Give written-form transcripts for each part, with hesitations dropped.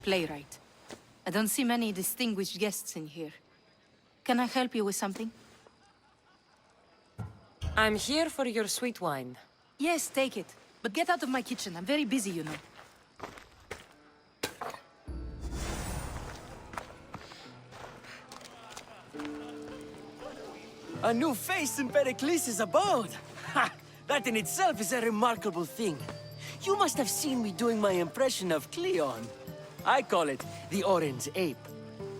playwright. I don't see many distinguished guests in here. Can I help you with something? I'm here for your sweet wine. Yes, take it. But get out of my kitchen. I'm very busy, you know. A new face in Pericles' abode! Ha! That in itself is a remarkable thing. You must have seen me doing my impression of Cleon. I call it the Orange Ape.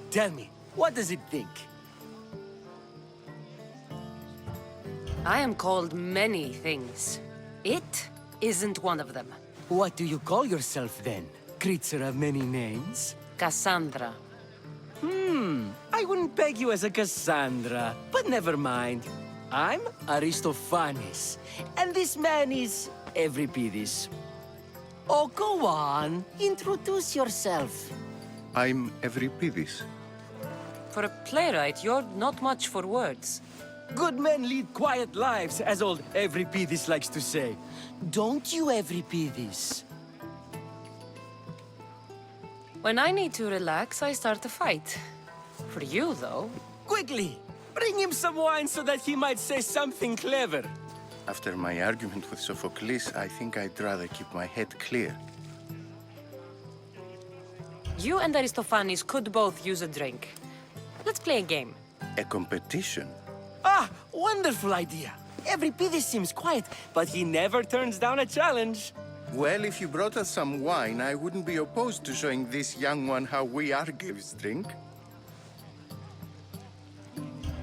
Tell me, what does it think? I am called many things. It isn't one of them. What do you call yourself then? Creature of many names? Cassandra. I wouldn't peg you as a Cassandra, but never mind. I'm Aristophanes, and this man is Euripides. Oh, go on. Introduce yourself. I'm Euripides. For a playwright, you're not much for words. Good men lead quiet lives, as old Euripides likes to say. Don't you, Euripides? When I need to relax, I start a fight. For you, though... Quickly! Bring him some wine so that he might say something clever. After my argument with Sophocles, I think I'd rather keep my head clear. You and Aristophanes could both use a drink. Let's play a game. A competition? Ah, wonderful idea. Euripides seems quiet, but he never turns down a challenge. Well, if you brought us some wine, I wouldn't be opposed to showing this young one how we Argives drink.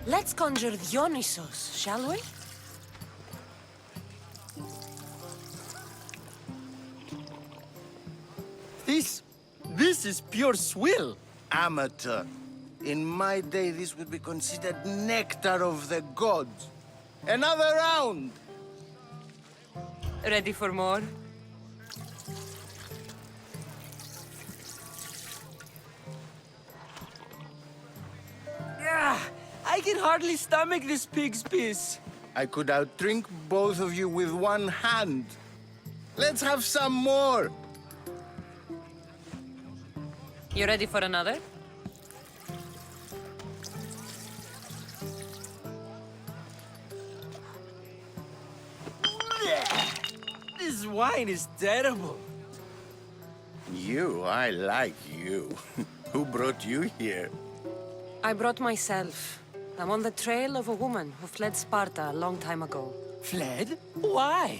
Let's conjure Dionysos, shall we? This is pure swill. Amateur. In my day, this would be considered nectar of the gods. Another round! Ready for more? Yeah, I can hardly stomach this pig's piss. I could outdrink both of you with one hand. Let's have some more! You ready for another? This wine is terrible. I like you. Who brought you here? I brought myself. I'm on the trail of a woman who fled Sparta a long time ago. Fled? Why?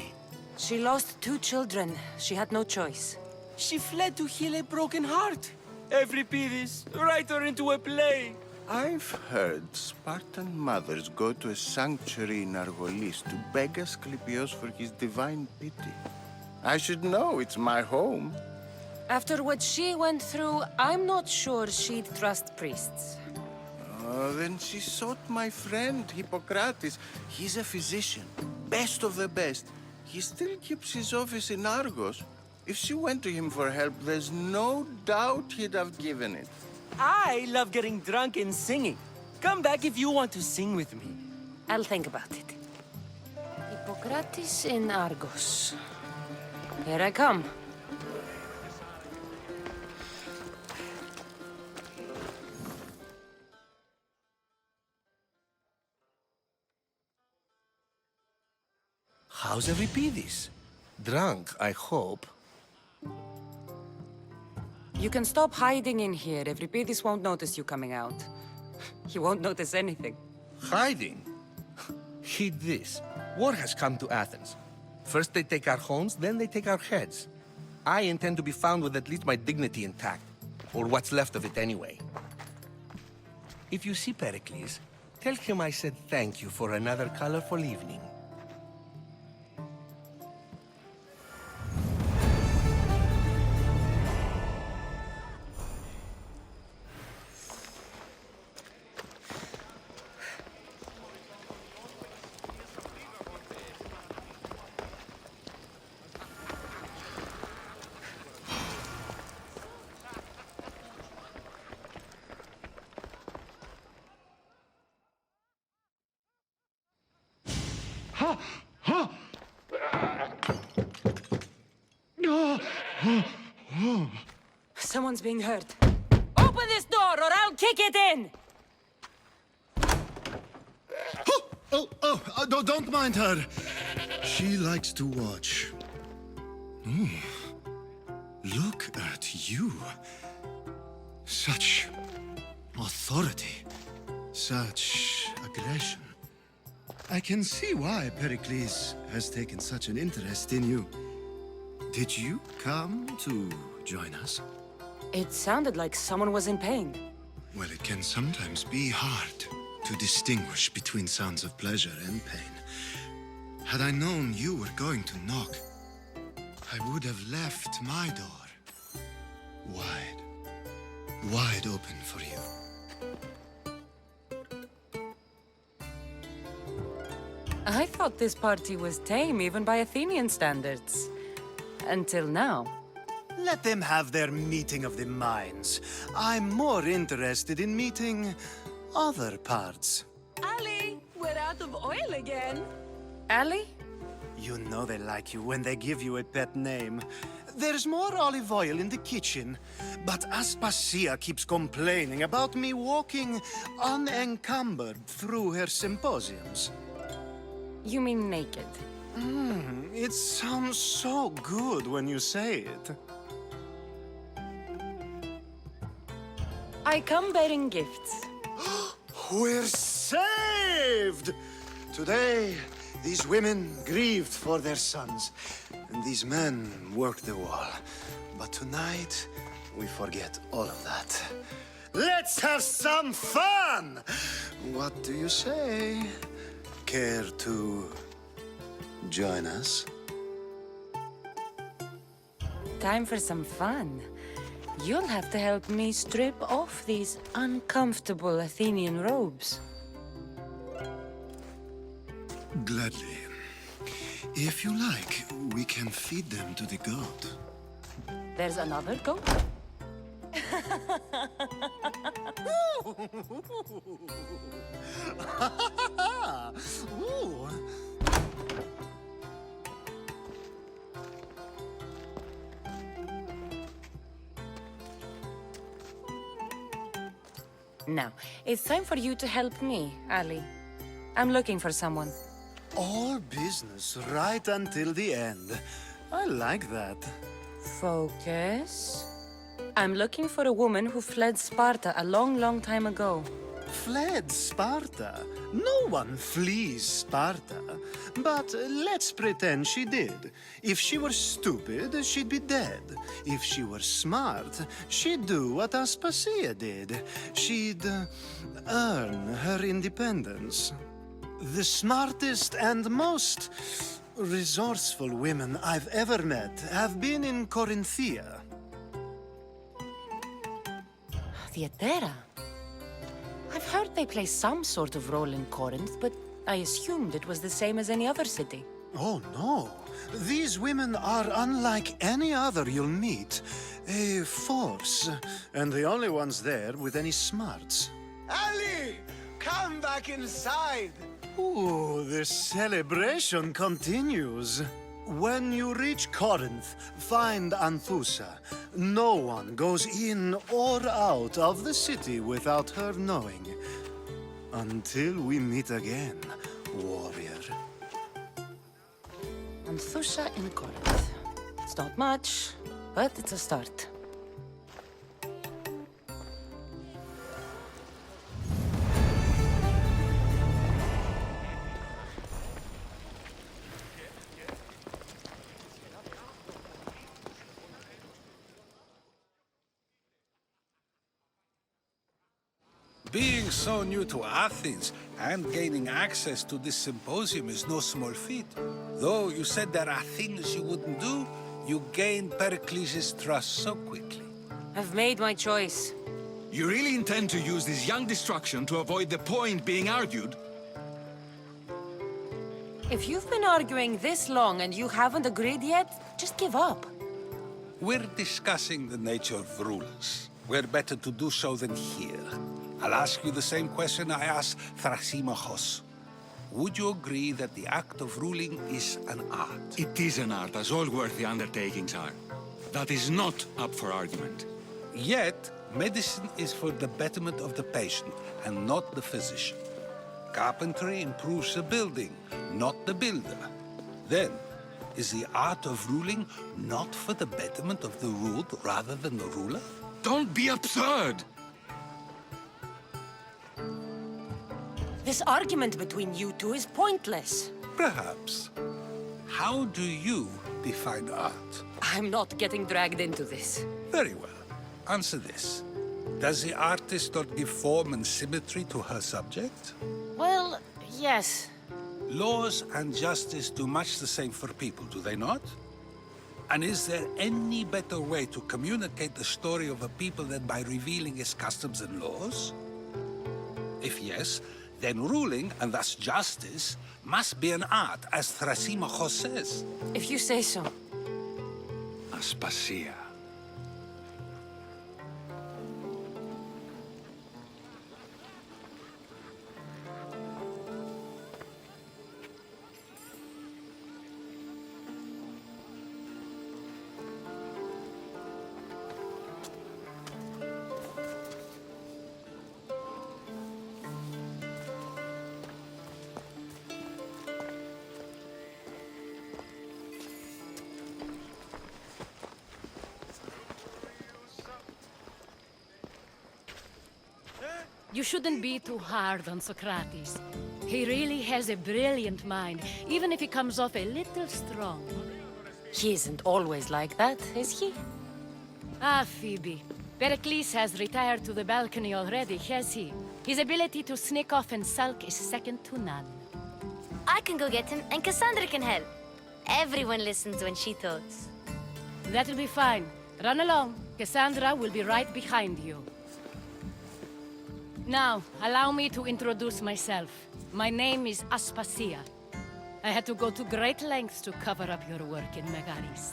She lost 2 children. She had no choice. She fled to heal a broken heart. Euripides, write her into a play. I've heard Spartan mothers go to a sanctuary in Argolis to beg Asclepios for his divine pity. I should know, it's my home. After what she went through, I'm not sure she'd trust priests. Oh, then she sought my friend, Hippocrates. He's a physician, best of the best. He still keeps his office in Argos. If she went to him for help, there's no doubt he'd have given it. I love getting drunk and singing. Come back if you want to sing with me. I'll think about it. Hippocrates in Argos. Here I come. How's Euripides? Drunk, I hope. You can stop hiding in here. Euripides won't notice you coming out. He won't notice anything. Hiding? Heed this. War has come to Athens. First they take our homes, then they take our heads. I intend to be found with at least my dignity intact. Or what's left of it anyway. If you see Pericles, tell him I said thank you for another colorful evening. Someone's being hurt. Open this door or I'll kick it in! Don't mind her. She likes to watch. Oh, look at you. Such authority. Such aggression. I can see why Pericles has taken such an interest in you. Did you come to join us? It sounded like someone was in pain. Well, it can sometimes be hard to distinguish between sounds of pleasure and pain. Had I known you were going to knock, I would have left my door wide open for you. I thought this party was tame even by Athenian standards. Until now. Let them have their meeting of the minds. I'm more interested in meeting other parts. Ali, we're out of oil again. Ali? You know they like you when they give you a pet name. There's more olive oil in the kitchen, but Aspasia keeps complaining about me walking unencumbered through her symposiums. You mean naked? It sounds so good when you say it. I come bearing gifts. We're saved! Today, these women grieved for their sons, and these men worked the wall. But tonight, we forget all of that. Let's have some fun! What do you say? Care to join us? Time for some fun. You'll have to help me strip off these uncomfortable Athenian robes. Gladly. If you like, we can feed them to the goat. There's another goat? Ooh. Now, it's time for you to help me, Ali. I'm looking for someone. All business right until the end. I like that. Focus. I'm looking for a woman who fled Sparta a long time ago. Fled Sparta? No one flees Sparta. But let's pretend she did. If she were stupid, she'd be dead. If she were smart, she'd do what Aspasia did. She'd earn her independence. The smartest and most resourceful women I've ever met have been in Corinthia. Theatera? I've heard they play some sort of role in Corinth, but I assumed it was the same as any other city. Oh, no. These women are unlike any other you'll meet. A force, and the only ones there with any smarts. Ali! Come back inside! Ooh, the celebration continues. When you reach Corinth, find Anthusa. No one goes in or out of the city without her knowing. Until we meet again, warrior. Anthusa in Corinth. It's not much, but it's a start. Being so new to Athens and gaining access to this symposium is no small feat. Though you said there are things you wouldn't do, you gained Pericles' trust so quickly. I've made my choice. You really intend to use this young destruction to avoid the point being argued? If you've been arguing this long and you haven't agreed yet, just give up. We're discussing the nature of rulers. Where better to do so than here? I'll ask you the same question I asked Thrasymachos. Would you agree that the act of ruling is an art? It is an art, as all worthy undertakings are. That is not up for argument. Yet, medicine is for the betterment of the patient and not the physician. Carpentry improves the building, not the builder. Then, is the art of ruling not for the betterment of the ruled rather than the ruler? Don't be absurd! This argument between you two is pointless. Perhaps. How do you define art? I'm not getting dragged into this. Very well. Answer this. Does the artist not give form and symmetry to her subject? Well, yes. Laws and justice do much the same for people, do they not? And is there any better way to communicate the story of a people than by revealing its customs and laws? If yes, then ruling, and thus justice, must be an art, as Thrasimachos says. If you say so. Aspasia. You shouldn't be too hard on Socrates. He really has a brilliant mind, even if he comes off a little strong. He isn't always like that, is he? Ah, Phoebe. Pericles has retired to the balcony already, has he? His ability to sneak off and sulk is second to none. I can go get him, and Cassandra can help. Everyone listens when she talks. That'll be fine. Run along. Cassandra will be right behind you. Now, allow me to introduce myself. My name is Aspasia. I had to go to great lengths to cover up your work in Megaris.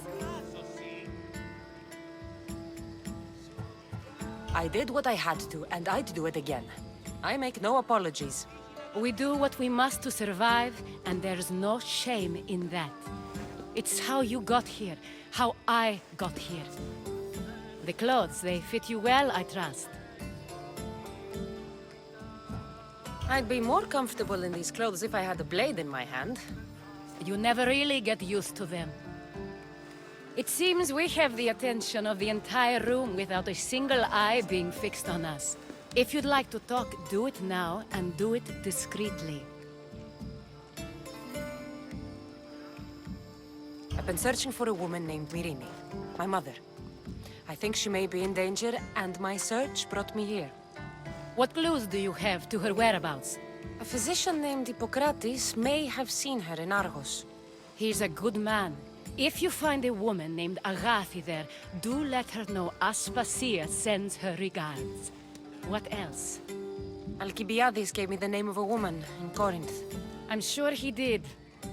I did what I had to, and I'd do it again. I make no apologies. We do what we must to survive, and there's no shame in that. It's how you got here, how I got here. The clothes, they fit you well, I trust. I'd be more comfortable in these clothes if I had a blade in my hand. You never really get used to them. It seems we have the attention of the entire room without a single eye being fixed on us. If you'd like to talk, do it now, and do it discreetly. I've been searching for a woman named Myrine, my mother. I think she may be in danger, and my search brought me here. What clues do you have to her whereabouts? A physician named Hippocrates may have seen her in Argos. He's a good man. If you find a woman named Agathi there, do let her know Aspasia sends her regards. What else? Alcibiades gave me the name of a woman in Corinth. I'm sure he did.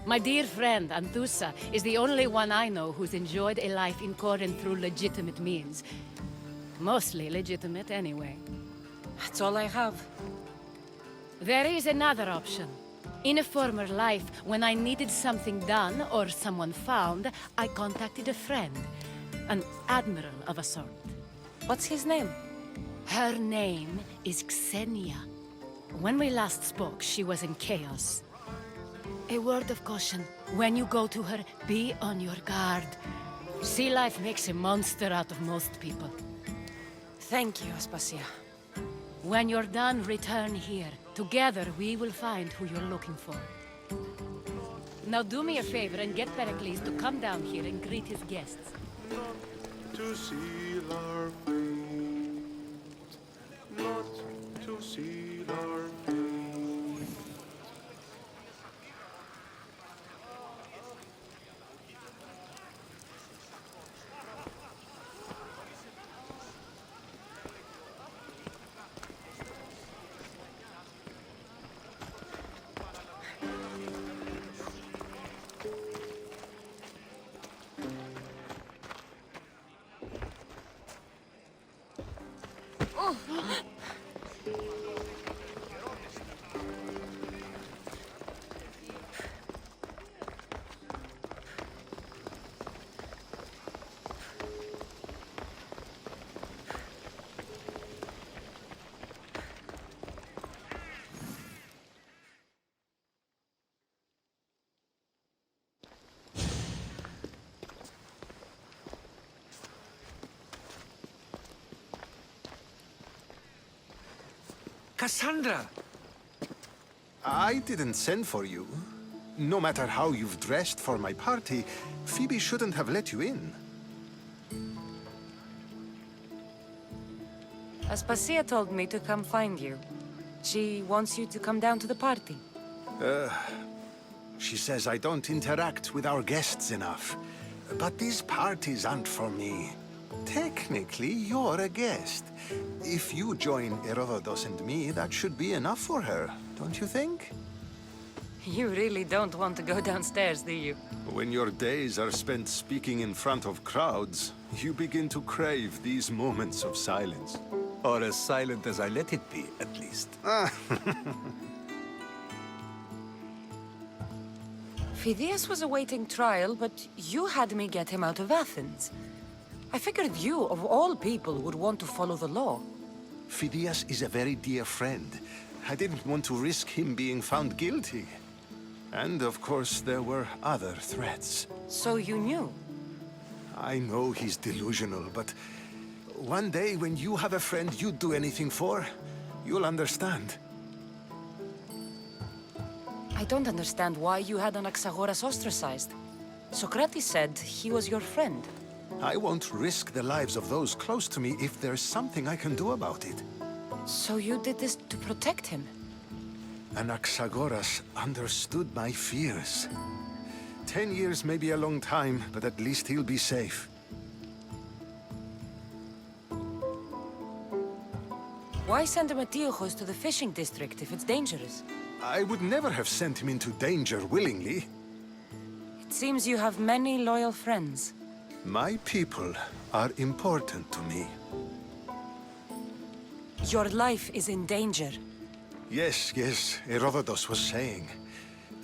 My dear friend, Anthusa, is the only one I know who's enjoyed a life in Corinth through legitimate means. Mostly legitimate, anyway. That's all I have. There is another option. In a former life, when I needed something done or someone found, I contacted a friend. An admiral of a sort. What's his name? Her name is Xenia. When we last spoke, she was in chaos. A word of caution. When you go to her, be on your guard. Sea life makes a monster out of most people. Thank you, Aspasia. When you're done, return here. Together, we will find who you're looking for. Now do me a favor and get Pericles to come down here and greet his guests. To seal our fate, not to seal our fate. Cassandra! I didn't send for you. No matter how you've dressed for my party, Phoebe shouldn't have let you in. Aspasia told me to come find you. She wants you to come down to the party. She says I don't interact with our guests enough. But these parties aren't for me. Technically, you're a guest. If you join Herodotus and me, that should be enough for her, don't you think? You really don't want to go downstairs, do you? When your days are spent speaking in front of crowds, you begin to crave these moments of silence. Or as silent as I let it be, at least. Phidias was awaiting trial, but you had me get him out of Athens. I figured you, of all people, would want to follow the law. Phidias is a very dear friend. I didn't want to risk him being found guilty. And of course, there were other threats. So you knew? I know he's delusional, but one day when you have a friend you'd do anything for, you'll understand. I don't understand why you had Anaxagoras ostracized. Socrates said he was your friend. I won't risk the lives of those close to me if there's something I can do about it. So you did this to protect him? Anaxagoras understood my fears. 10 years may be a long time, but at least he'll be safe. Why send Emetiochos to the fishing district if it's dangerous? I would never have sent him into danger willingly. It seems you have many loyal friends. My people are important to me. Your life is in danger. Yes, Herodotus was saying.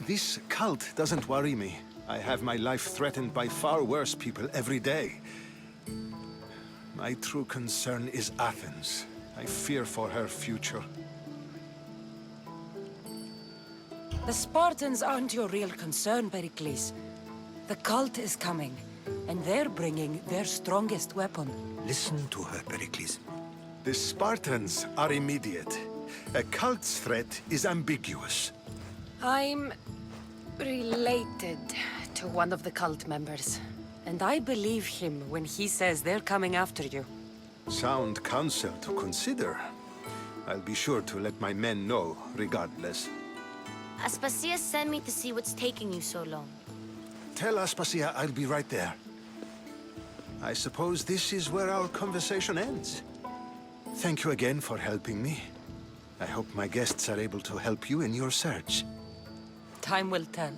This cult doesn't worry me. I have my life threatened by far worse people every day. My true concern is Athens. I fear for her future. The Spartans aren't your real concern, Pericles. The cult is coming, and they're bringing their strongest weapon. Listen to her, Pericles. The Spartans are immediate. A cult's threat is ambiguous. I'm related to one of the cult members. And I believe him when he says they're coming after you. Sound counsel to consider. I'll be sure to let my men know, regardless. Aspasia sent me to see what's taking you so long. Tell Aspasia I'll be right there. I suppose this is where our conversation ends. Thank you again for helping me. I hope my guests are able to help you in your search. Time will tell.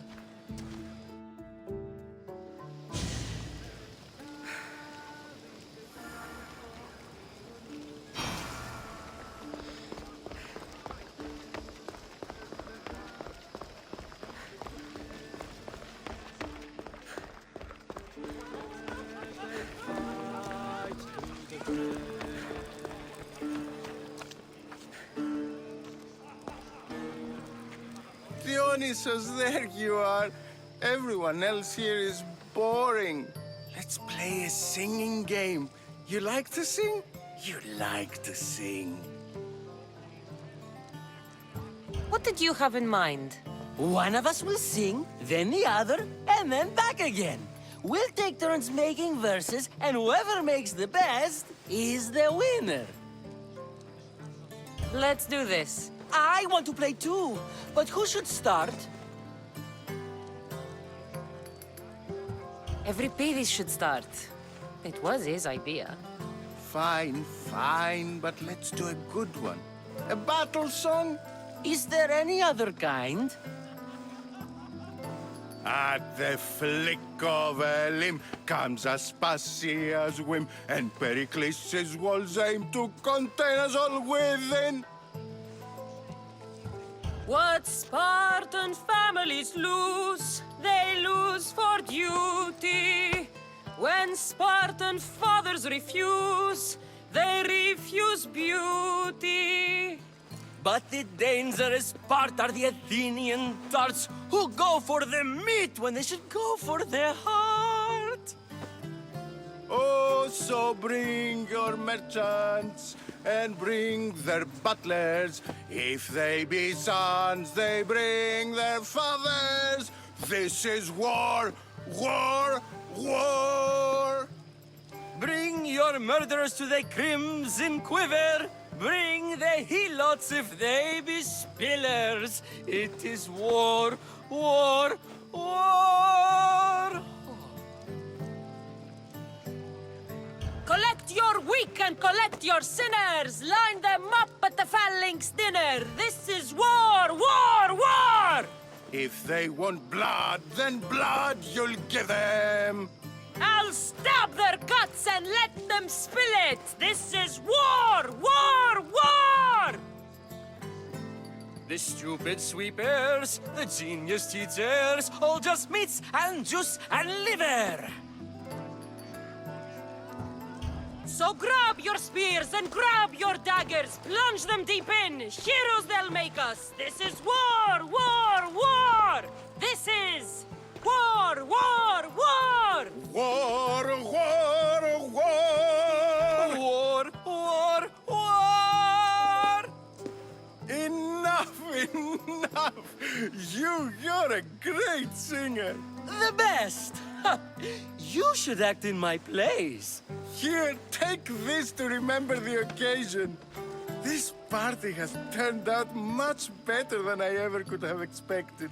Dionysus, there you are. Everyone else here is boring. Let's play a singing game. You like to sing? You like to sing. What did you have in mind? One of us will sing, then the other, and then back again. We'll take turns making verses, and whoever makes the best is the winner. Let's do this. I want to play too, but who should start? Euripides should start. It was his idea. Fine, but let's do a good one. A battle song? Is there any other kind? At the flick of a limb comes Aspasia's whim, and Pericles' walls aim to contain us all within. What Spartan families lose, they lose for duty. When Spartan fathers refuse, they refuse beauty. But the dangerous part are the Athenian darts who go for the meat when they should go for the heart. Oh, so bring your merchants and bring their butlers. If they be sons, they bring their fathers. This is war, war, war. Bring your murderers to the crimson quiver. Bring the helots if they be spillers. It is war, war, war. Collect your weak and collect your sinners! Line them up at the phalanx dinner! This is war, war, war! If they want blood, then blood you'll give them. I'll stab their guts and let them spill it! This is war, war, war! The stupid sweepers, the genius teachers, all just meats and juice and liver. So grab your spears and grab your daggers, plunge them deep in, heroes they'll make us! This is war, war, war! This is war, war, war! War, war, war! War, war, war! Enough, enough! You're a great singer. The best! Ha! You should act in my plays. Here, take this to remember the occasion. This party has turned out much better than I ever could have expected.